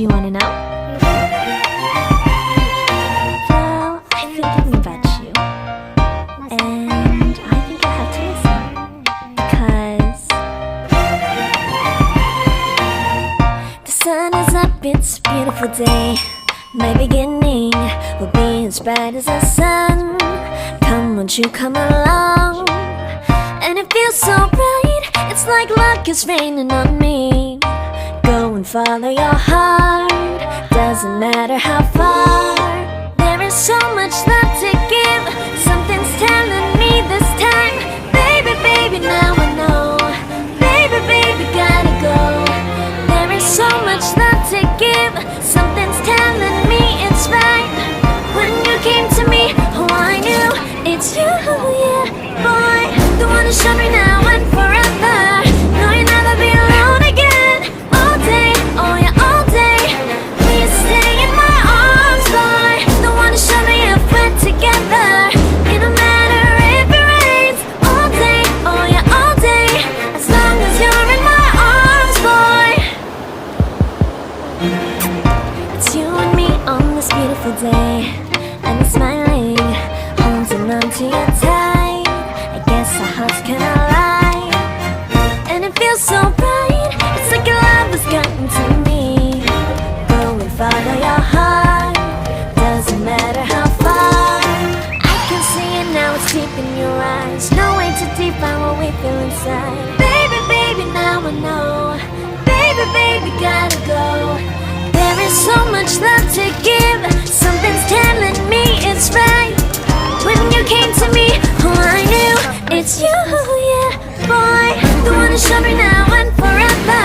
Do you want to know? Well, I've been thinking about you, and I think I have to listen, because the sun is up, it's a beautiful day. My beginning will be as bright as the sun. Come, won't you come along? And it feels so bright, it's like luck is raining on me. Go and follow your heart, doesn't matter how far. There is so much love to give, something's telling me this time. Baby, baby, now I know. Baby, baby, gotta go. There is so much love to give, something's telling me it's right. When you came to me, oh I knew it's you, yeah, boy. The one who showed me now and forever. No, you'll never be alone again. All day, oh yeah, all day. Please stay in my arms, boy. The one who showed me if we're together. It don't matter if it rains. All day, oh yeah, all day. As long as you're in my arms, boy. It's you and me on this beautiful day, and you're smiling, holding on to your tight. I guess our hearts can align, and it feels so bright. It's like your love has gotten to me. Go and follow your heart, doesn't matter how far. I can see it now, it's deep in your eyes. No way to define what we feel inside. Baby, baby, now I know. Baby, baby, gotta go. There is so much love to give, something's telling me it's right. When you came to me, oh I knew it's you, yeah, boy. The one who showed me now and forever.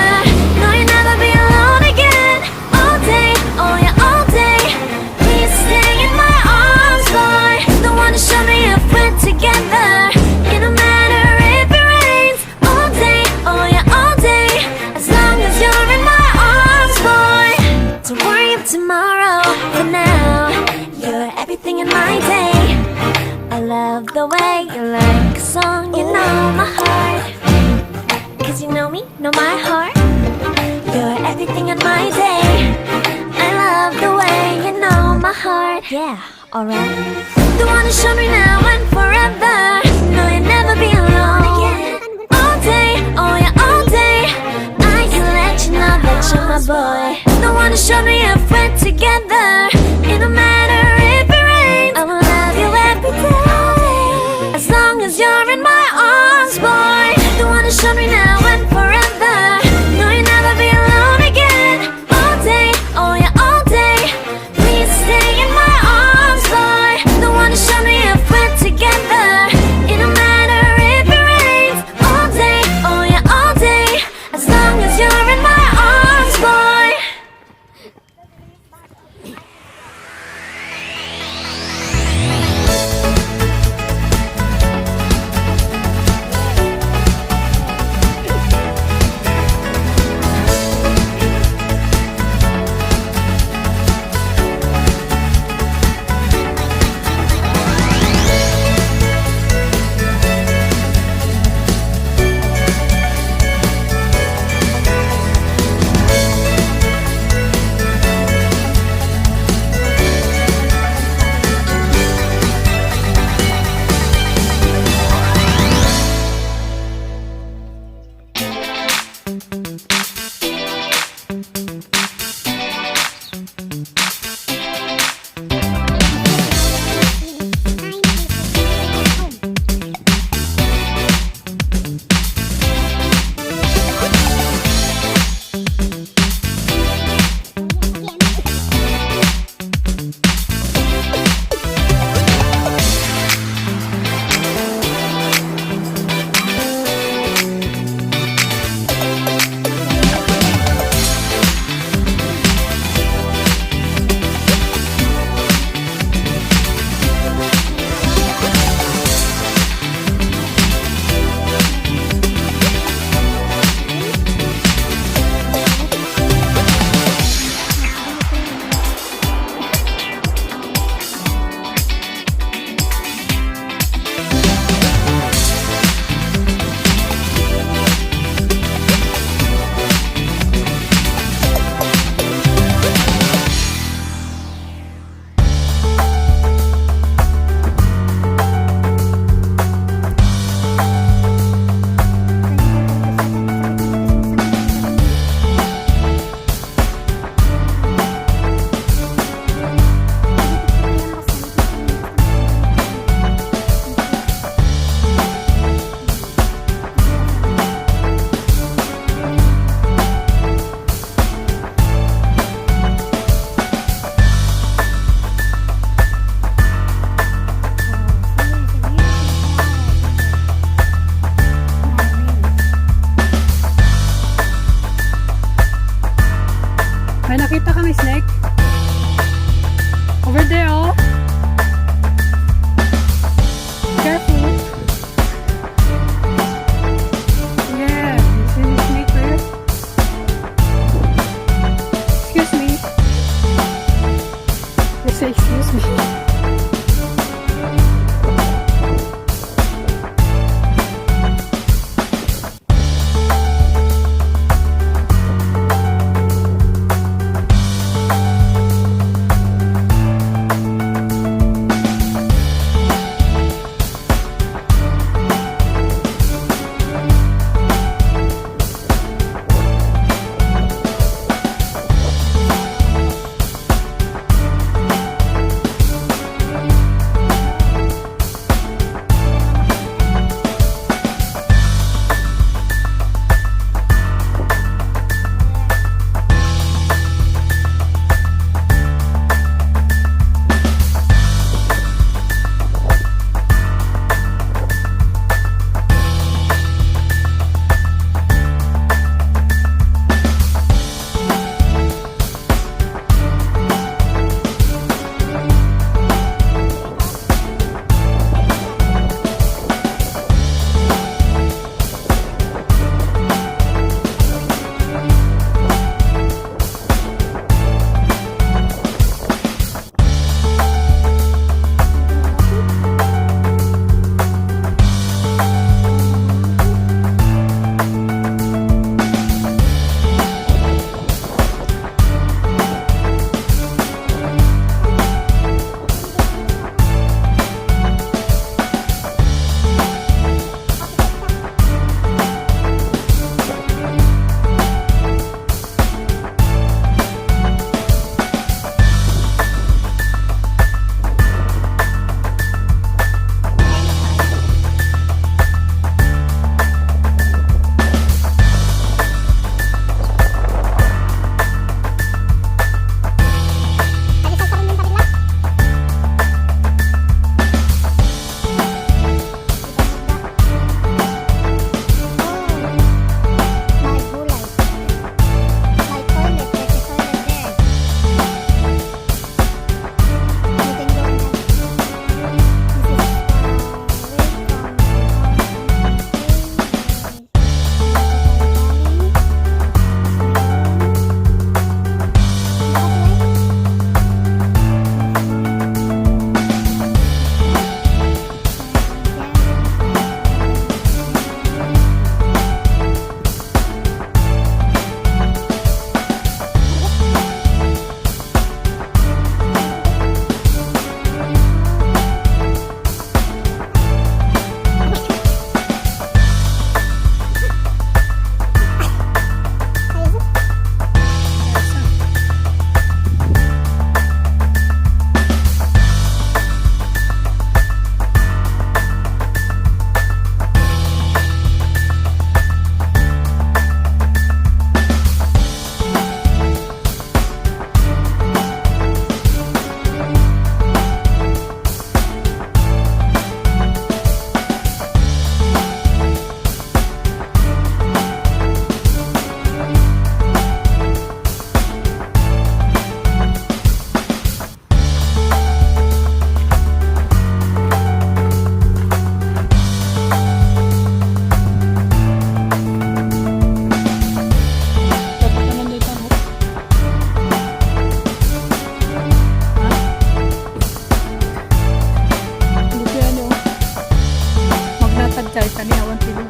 No, you'll never be alone again. All day, oh yeah, all day. Please stay in my arms, boy. The one who showed me if we're together. It don't matter if it rains. All day, oh yeah, all day. As long as you're in my arms, boy. Don't worry of tomorrow, for now you're everything in my day. I love the way you like a song, you know my heart. Cause you know me, know my heart. You're everything in my day. I love the way you know my heart. Yeah, alright. The one who showed me now and forever. No, you'll never be alone again. All day, oh yeah, all day. I can let you know that you're my boy. The one who showed me if we're together. It don't matter if it rains. I will love you every day. As long as you're in my arms, boy. The one who showed me now and forever. No, you'll never be alone again. All day, oh yeah, all day. Please stay in my arms, boy. The one who showed me if we're together.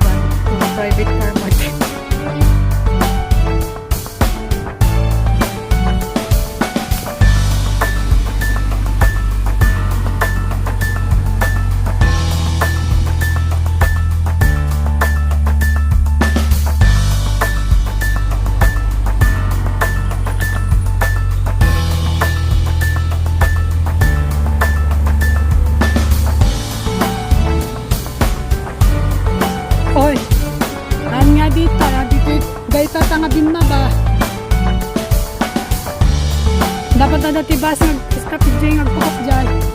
van, mga private car market. Oy, nga dito guys, tatangabin na ba? Dapat na dati bas nag-stop dyan, nagpukok dyan.